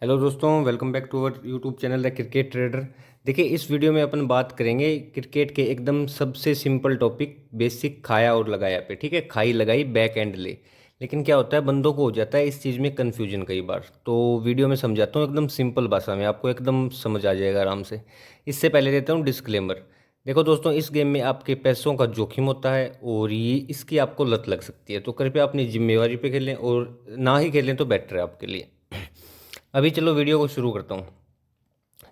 Hello दोस्तों, welcome back to our YouTube channel the cricket trader. देखिए, इस video में अपन बात करेंगे क्रिकेट के एकदम सबसे सिंपल टॉपिक, बेसिक खाया और लगाया पे। ठीक है, खाई लगाई बैक एंड ले। लेकिन क्या होता है, बंदों को हो जाता है इस चीज़ में कन्फ्यूजन कई बार। तो वीडियो में समझाता हूँ एकदम सिंपल भाषा में, आपको एकदम समझ आ जाएगा आराम से। इससे पहले देता हूँ डिस्क्लेमर। देखो दोस्तों, इस गेम में आपके पैसों का जोखिम होता है और ये इसकी आपको लत लग सकती है। तो कृपया अपनी जिम्मेवारी पे खेलें और ना ही खेलें तो बेटर है आपके लिए। अभी चलो वीडियो को शुरू करता हूँ।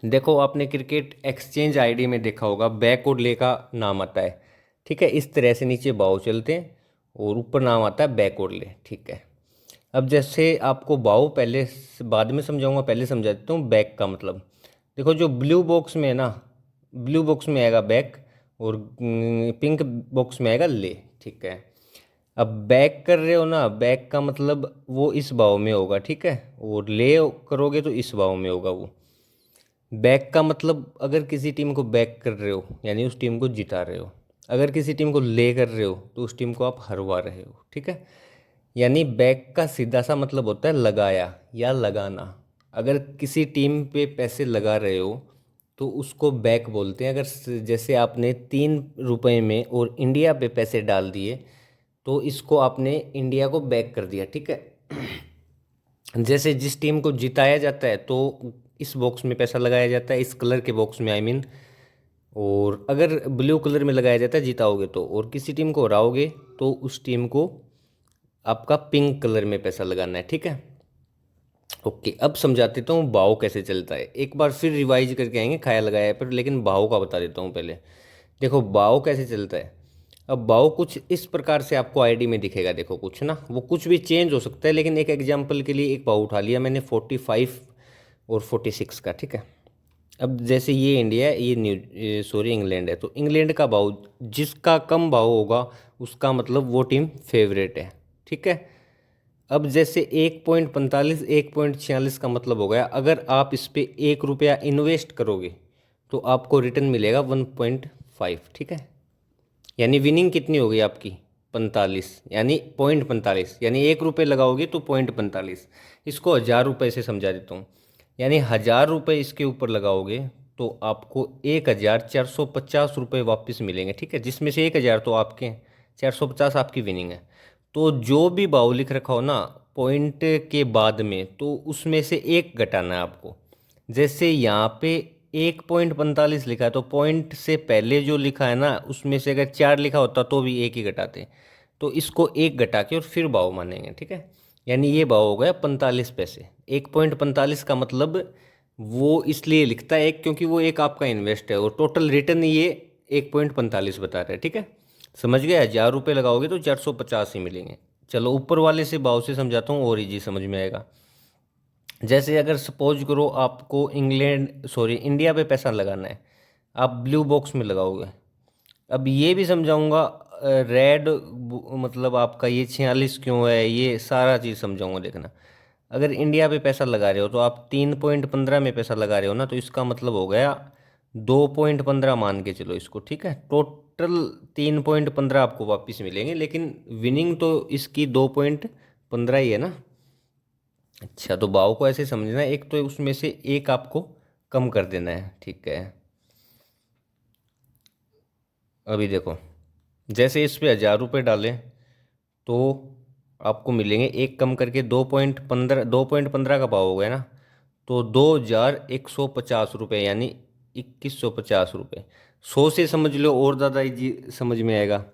देखो, आपने क्रिकेट एक्सचेंज आईडी में देखा होगा, बैक और ले का नाम आता है। ठीक है, इस तरह से नीचे बाव चलते हैं और ऊपर नाम आता है बैक और ले। ठीक है, अब जैसे आपको बाव पहले बाद में समझाऊंगा, पहले समझा देता हूँ बैक का मतलब। देखो, जो ब्लू बॉक्स में है ना, ब्लू बॉक्स में आएगा बैक और पिंक बॉक्स में आएगा ले। ठीक है, अब बैक कर रहे हो ना, बैक का मतलब वो इस भाव में होगा। ठीक है, और ले करोगे तो इस भाव में होगा वो। बैक का मतलब अगर किसी टीम को बैक कर रहे हो यानी उस टीम को जिता रहे हो, अगर किसी टीम को ले कर रहे हो तो उस टीम को आप हरवा रहे हो। ठीक है, यानी बैक का सीधा सा मतलब होता है लगाया या लगाना। अगर किसी टीम पे पैसे लगा रहे हो तो उसको बैक बोलते हैं। अगर जैसे आपने 3 रुपए में और इंडिया पे पैसे डाल दिए तो इसको आपने इंडिया को बैक कर दिया। ठीक है, जैसे जिस टीम को जिताया जाता है तो इस बॉक्स में पैसा लगाया जाता है, इस कलर के बॉक्स में आई मीन। और अगर ब्लू कलर में लगाया जाता है जिताओगे तो, और किसी टीम को हराओगे तो उस टीम को आपका पिंक कलर में पैसा लगाना है। ठीक है, ओके, अब समझा देता हूँ भाव कैसे चलता है। एक बार फिर रिवाइज करके आएंगे खाया लगाया पर, लेकिन भाव का बता देता हूँ पहले। देखो भाव कैसे चलता है। अब भाव कुछ इस प्रकार से आपको आईडी में दिखेगा। देखो कुछ ना, वो कुछ भी चेंज हो सकता है, लेकिन एक एग्जांपल के लिए एक भाव उठा लिया मैंने 45 और 46 का। ठीक है, अब जैसे ये इंडिया है, ये न्यू सॉरी इंग्लैंड है, तो इंग्लैंड का भाव जिसका कम भाव होगा उसका मतलब वो टीम फेवरेट है। ठीक है, अब जैसे 1.45 1.46 का मतलब हो गया, अगर आप इस पे 1 रुपया इन्वेस्ट करोगे तो आपको रिटर्न मिलेगा 1.5। ठीक है, यानी विनिंग कितनी होगी आपकी 45, यानी 0.45, यानी 1 रुपये लगाओगे तो 0.45। इसको 1000 रुपये से समझा देता हूँ, यानी 1000 रुपये इसके ऊपर लगाओगे तो आपको 1450 रुपये वापस मिलेंगे। ठीक है, जिसमें से 1000 तो आपके हैं, 450 आपकी विनिंग है। तो जो भी भाव लिख रखा हो ना पॉइंट के बाद में, तो उसमें से एक घटाना है आपको। जैसे यहाँ पे 1.45 लिखा है तो पॉइंट से पहले जो लिखा है ना उसमें से अगर 4 लिखा होता तो भी एक ही घटाते। तो इसको एक घटा के और फिर भाव मानेंगे। ठीक है, यानी ये भाव हो गया 45 पैसे। 1.45 का मतलब वो इसलिए लिखता है एक, क्योंकि वो एक आपका इन्वेस्ट है और टोटल रिटर्न ये 1.45 बता रहा है। ठीक है, समझ गया। 1000 रुपये लगाओगे तो 450 ही मिलेंगे। चलो ऊपर वाले से भाव से समझाता हूँ और इजी समझ में आएगा। जैसे अगर सपोज करो आपको इंग्लैंड सॉरी इंडिया पे पैसा लगाना है, आप ब्लू बॉक्स में लगाओगे। अब ये भी समझाऊंगा रेड मतलब आपका ये 46 क्यों है, ये सारा चीज़ समझाऊंगा देखना। अगर इंडिया पे पैसा लगा रहे हो तो आप 3.15 में पैसा लगा रहे हो ना, तो इसका मतलब हो गया 2.15 मान के चलो इसको। ठीक है, टोटल 3.15 आपको वापस मिलेंगे, लेकिन विनिंग तो इसकी 2.15 ही है ना। अच्छा, तो भाव को ऐसे समझना है, एक तो उसमें से एक आपको कम कर देना है। ठीक है, अभी देखो, जैसे इस पे 1000 रुपये डालें तो आपको मिलेंगे एक कम करके 2.15, 2.15 का भाव हो गया ना, तो 2150 रुपये, यानी 2150 रुपये। 100 से समझ लो और ज़्यादा इजी समझ में आएगा।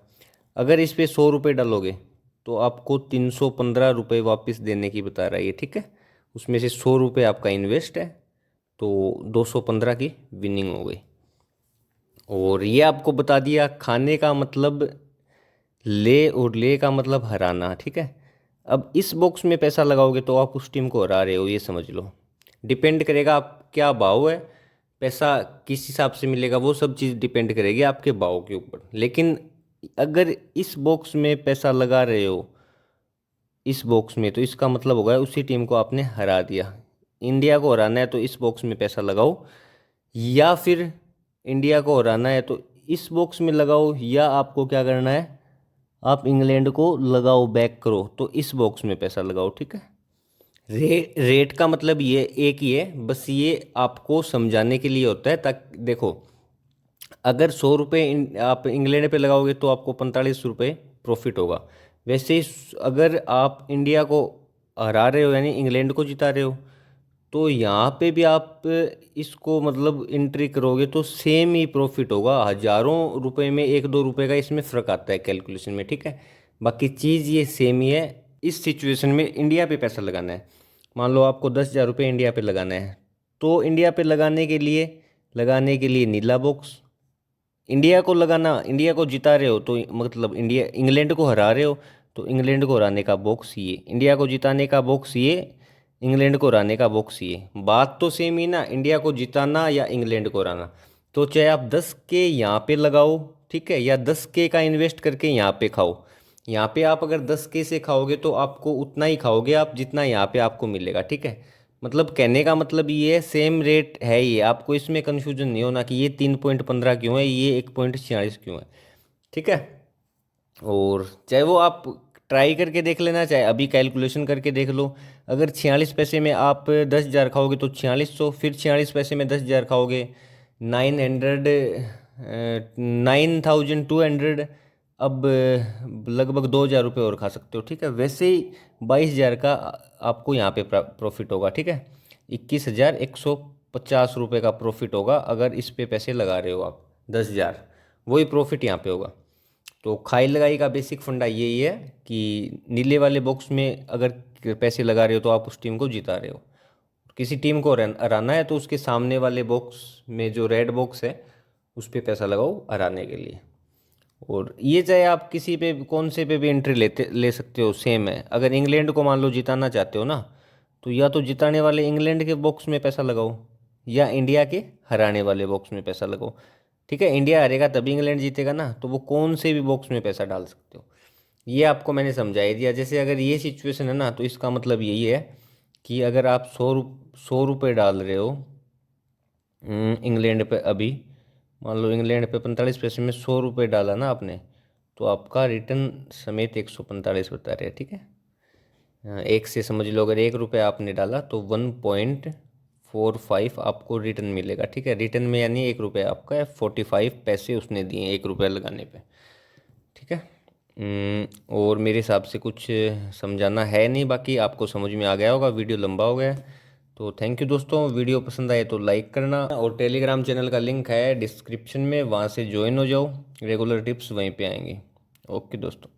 अगर इस पे 100 रुपये डालोगे तो आपको 315 रुपये वापस देने की बता रहा है ये। ठीक है, उसमें से 100 रुपये आपका इन्वेस्ट है, तो 215 की विनिंग हो गई। और ये आपको बता दिया खाने का मतलब ले और ले का मतलब हराना। ठीक है, अब इस बॉक्स में पैसा लगाओगे तो आप उस टीम को हरा रहे हो, ये समझ लो। डिपेंड करेगा आप क्या भाव है, पैसा किस हिसाब से मिलेगा, वो सब चीज़ डिपेंड करेगी आपके भाव के ऊपर। लेकिन अगर इस बॉक्स में पैसा लगा रहे हो इस बॉक्स में, तो इसका मतलब होगा उसी टीम को आपने हरा दिया। इंडिया को हराना है तो इस बॉक्स में पैसा लगाओ, या फिर इंडिया को हराना है तो इस बॉक्स में लगाओ, या आपको क्या करना है, आप इंग्लैंड को लगाओ बैक करो तो इस बॉक्स में पैसा लगाओ। ठीक है, रेट का मतलब ये एक ही है, बस ये आपको समझाने के लिए होता है, ताकि देखो अगर 100 रुपये आप इंग्लैंड पे लगाओगे तो आपको 45 रुपये प्रॉफिट होगा। वैसे ही अगर आप इंडिया को हरा रहे हो यानी इंग्लैंड को जिता रहे हो, तो यहाँ पे भी आप इसको मतलब एंट्री करोगे तो सेम ही प्रॉफिट होगा। हजारों रुपए में 1-2 रुपए का इसमें फ़र्क आता है कैलकुलेशन में, ठीक है। बाकी चीज़ ये सेम ही है। इस सिचुएशन में इंडिया पे पैसा लगाना है, मान लो आपको 10,000 रुपये इंडिया पे लगाना है, तो इंडिया पे लगाने के लिए नीला बॉक्स। इंडिया को लगाना, इंडिया को जिता रहे हो तो मतलब इंडिया इंग्लैंड को हरा रहे हो, तो इंग्लैंड को हराने का बॉक्स ये, इंडिया को जिताने का बॉक्स ये, इंग्लैंड को हराने का बॉक्स ये। बात तो सेम ही ना, इंडिया को जिताना या इंग्लैंड को हराना। तो चाहे आप 10K यहाँ पे लगाओ, ठीक है, या 10K का इन्वेस्ट करके यहाँ पे खाओ। यहाँ पे आप अगर 10K से खाओगे तो आपको उतना ही खाओगे आप जितना यहाँ पे आपको मिलेगा, ठीक है। मतलब कहने का मतलब ये है, सेम रेट है ये, आपको इसमें कन्फ्यूजन नहीं होना कि ये 3.15 क्यों है, ये 1.46 क्यों है, ठीक है। और चाहे वो आप ट्राई करके देख लेना, चाहे अभी कैलकुलेशन करके देख लो। अगर 46 पैसे में आप 10,000 खाओगे तो 4600, फिर 46 पैसे में 10,000 खाओगे 900, 9,200। अब लगभग 2,000 रुपये और खा सकते हो, ठीक है। वैसे ही 22,000 का आपको यहाँ पे प्रॉफिट होगा, ठीक है। 21,150 रुपये का प्रॉफिट होगा अगर इस पे पैसे लगा रहे हो आप 10,000, वही प्रॉफिट यहाँ पे होगा। तो खाई लगाई का बेसिक फंडा यही है कि नीले वाले बॉक्स में अगर पैसे लगा रहे हो तो आप उस टीम को जिता रहे हो। किसी टीम को हराना है तो उसके सामने वाले बॉक्स में जो रेड बॉक्स है उस पर पैसा लगाओ हराने के लिए। और ये चाहे आप किसी पे कौन से पे भी एंट्री ले सकते हो, सेम है। अगर इंग्लैंड को मान लो जिताना चाहते हो ना, तो या तो जिताने वाले इंग्लैंड के बॉक्स में पैसा लगाओ या इंडिया के हराने वाले बॉक्स में पैसा लगाओ, ठीक है। इंडिया हारेगा तभी इंग्लैंड जीतेगा ना, तो वो कौन से भी बॉक्स में पैसा डाल सकते हो। ये आपको मैंने समझाई दिया। जैसे अगर ये सिचुएशन है ना, तो इसका मतलब यही है कि अगर आप 100 रुपये डाल रहे हो इंग्लैंड पे, अभी मान लो इंग्लैंड पे 45 पैसे में 100 रुपये डाला ना आपने, तो आपका रिटर्न समेत 145 बता रहे हैं, ठीक है। एक से समझ लो, अगर 1 रुपये आपने डाला तो 1.45 आपको रिटर्न मिलेगा, ठीक है। रिटर्न में यानी 1 रुपये आपका 45 पैसे उसने दिए 1 रुपये लगाने पे, ठीक है। और मेरे हिसाब से कुछ समझाना है नहीं, बाकी आपको समझ में आ गया होगा। वीडियो लंबा हो गया है, तो थैंक यू दोस्तों। वीडियो पसंद आए तो लाइक करना, और टेलीग्राम चैनल का लिंक है डिस्क्रिप्शन में, वहाँ से ज्वाइन हो जाओ। रेगुलर टिप्स वहीं पे आएंगी। ओके दोस्तों।